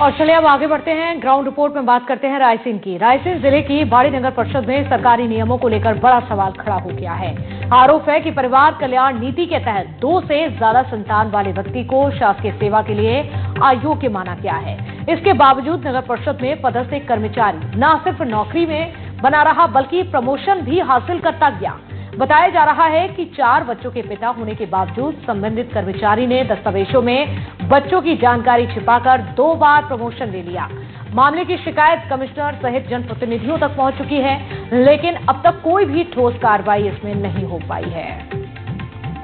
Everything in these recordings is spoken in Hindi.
और चलिए अब आगे बढ़ते हैं। ग्राउंड रिपोर्ट में बात करते हैं रायसेन की। रायसेन जिले की बाड़ी नगर परिषद में सरकारी नियमों को लेकर बड़ा सवाल खड़ा हो गया है। आरोप है कि परिवार कल्याण नीति के तहत 2 से ज्यादा संतान वाले व्यक्ति को शासकीय सेवा के लिए अयोग्य माना गया है। इसके बावजूद नगर परिषद में पदस्थ एक कर्मचारी न सिर्फ नौकरी में बना रहा बल्कि प्रमोशन भी हासिल करता गया। बताया जा रहा है कि 4 बच्चों के पिता होने के बावजूद संबंधित कर्मचारी ने दस्तावेजों में बच्चों की जानकारी छिपाकर 2 बार प्रमोशन ले लिया। मामले की शिकायत कमिश्नर सहित जनप्रतिनिधियों तक पहुंच चुकी है, लेकिन अब तक कोई भी ठोस कार्रवाई इसमें नहीं हो पाई है।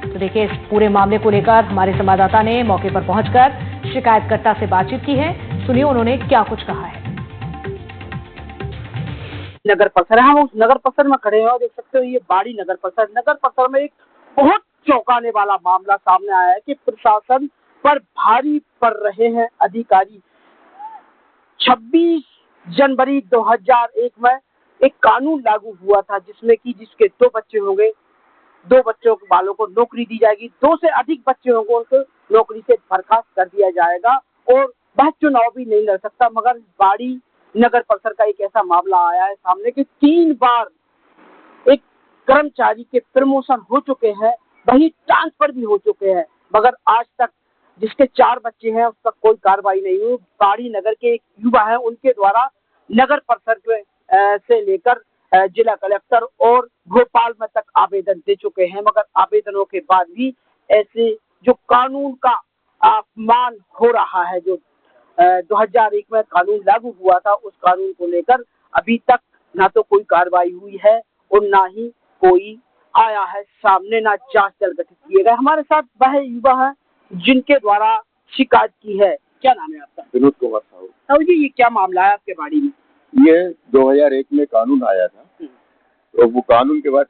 तो देखिए, इस पूरे मामले को लेकर हमारे संवाददाता ने मौके पर पहुंचकर शिकायतकर्ता से बातचीत की है। सुनिए उन्होंने क्या कुछ कहा है। नगर परिषद, हम उस नगर परिषद में खड़े हैं और देख सकते हो ये बाड़ी नगर परिषद में एक बहुत चौंकाने वाला मामला सामने आया है कि प्रशासन पर भारी पड़ रहे हैं अधिकारी। 26 जनवरी 2001 में एक कानून लागू हुआ था जिसमें कि जिसके 2 बच्चे होंगे, 2 बच्चों वालों को नौकरी दी जाएगी, 2 से अधिक बच्चे होंगे उनको नौकरी से बर्खास्त कर दिया जाएगा और वह चुनाव भी नहीं लड़ सकता। मगर बाड़ी नगर परिषद का एक ऐसा मामला आया है सामने कि 3 बार एक कर्मचारी के प्रमोशन हो चुके हैं, वही ट्रांसफर भी हो चुके हैं, मगर आज तक जिसके 4 बच्चे हैं उस तक कोई कार्रवाई नहीं हुई। बाड़ी नगर के एक युवा है, उनके द्वारा नगर परिषद से लेकर जिला कलेक्टर और भोपाल में तक आवेदन दे चुके हैं, मगर आवेदनों के बाद भी ऐसे जो कानून का अपमान हो रहा है, जो 2001 में कानून लागू हुआ था, उस कानून को लेकर अभी तक ना तो कोई कार्रवाई हुई है और ना ही कोई आया है सामने, ना जांच दल गठित किए गए। हमारे साथ वह युवा है जिनके द्वारा शिकायत की है। क्या नाम है आपका? विनोद कुमार साहू। साहू जी, ये क्या मामला है आपके बाड़ी में? ये 2001 में कानून आया था, तो वो कानून के बाद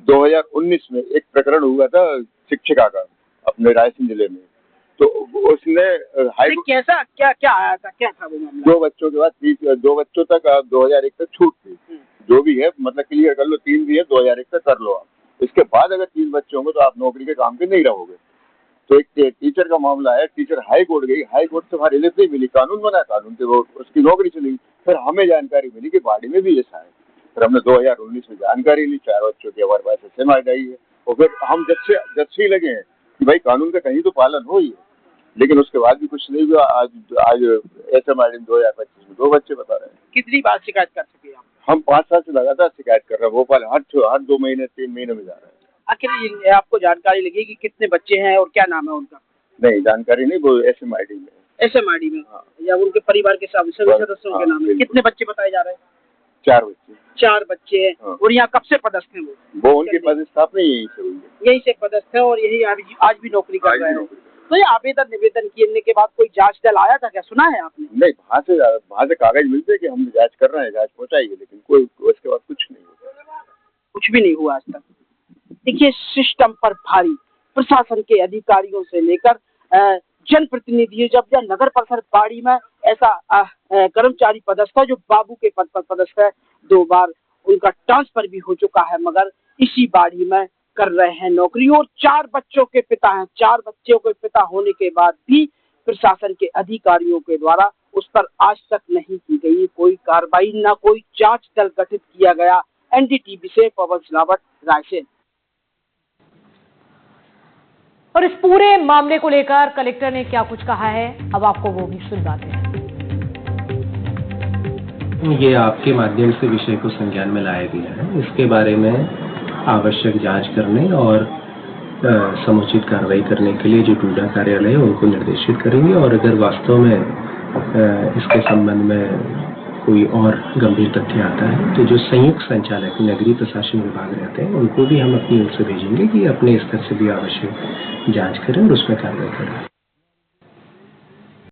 2019 में एक प्रकरण हुआ था शिक्षिका का अपने रायसेन जिले में। तो उसने कैसा क्या आया था, क्या था वो मामला? 2 बच्चों के बाद 2 बच्चों तक 2001 तक छूट थी, जो भी है मतलब क्लियर कर लो, 3 भी है 2001 तक कर लो आप। इसके बाद अगर 3 बच्चे होंगे तो आप नौकरी के काम पे नहीं रहोगे। तो एक टीचर का मामला है, टीचर हाई कोर्ट गई, हाई कोर्ट से हमारी रिलीफ नहीं मिली, कानून बना, कानून से वो उसकी नौकरी चली। फिर हमें जानकारी मिली कि बाड़ी में भी ऐसा है। फिर हमने 2019 में जानकारी ली, 4 बच्चों की हमारे पास SMID आई है और फिर हम जब से लगे हैं कि भाई कानून का कहीं तो पालन हो ही है, लेकिन उसके बाद भी कुछ नहीं हुआ। आज SMID 2025 में 2 बच्चे बता रहे हैं। कितनी बार शिकायत कर चुके हैं? हम 5 साल से लगातार शिकायत कर रहे हैं। भोपाल हर 2 महीने 3 महीने में जा रहे हैं। आखिर आपको जानकारी लगी कि कितने बच्चे हैं और क्या नाम है उनका? नहीं, जानकारी नहीं, वो SMID में। SMID में? हाँ। या उनके परिवार के सभी सदस्यों के नाम है? कितने बच्चे बताए जा रहे हैं? 4 बच्चे। 4 बच्चे हैं। हाँ। और यहाँ कब से पदस्थ हैं वो उनकी पदस्थापना यहीं से हुई है। यहीं से पदस्थ है और यही आज भी नौकरी कर रहे हैं। तो ये आवेदन निवेदन किए के बाद कोई जांच दल आया था क्या, सुना है आपने? नहीं, वहाँ से कागज मिलते हैं कि हम जांच कर रहे हैं, जांच पहुँचाएंगे, लेकिन कोई उसके बाद कुछ नहीं हुआ। कुछ भी नहीं हुआ आज तक। देखिए, सिस्टम पर भारी प्रशासन के अधिकारियों से लेकर जनप्रतिनिधि, जब यह नगर परिषद बाड़ी में ऐसा कर्मचारी पदस्थ है जो बाबू के पद पर पदस्थ है, 2 बार उनका ट्रांसफर भी हो चुका है, मगर इसी बाड़ी में कर रहे हैं नौकरी और 4 बच्चों के पिता हैं। 4 बच्चों के पिता होने के बाद भी प्रशासन के अधिकारियों के द्वारा उस पर आज तक नहीं की गई कोई कार्रवाई, ना कोई जांच दल गठित किया गया। NDTV से पवन सिलावट, रायसेन। और इस पूरे मामले को लेकर कलेक्टर ने क्या कुछ कहा है, अब आपको वो भी सुनवाते हैं। ये आपके माध्यम से विषय को संज्ञान में लाया गया है। इसके बारे में आवश्यक जांच करने और समुचित कार्रवाई करने के लिए जो टूडा कार्यालय है उनको निर्देशित करेंगे और अगर वास्तव में इसके संबंध में कोई और गंभीर तथ्य आता है तो जो संयुक्त संचालक नगरीय प्रशासन विभाग रहते हैं उनको भी हम अपनी ओर से भेजेंगे कि अपने स्तर से भी आवश्यक जांच करें और उसमें कार्रवाई करें।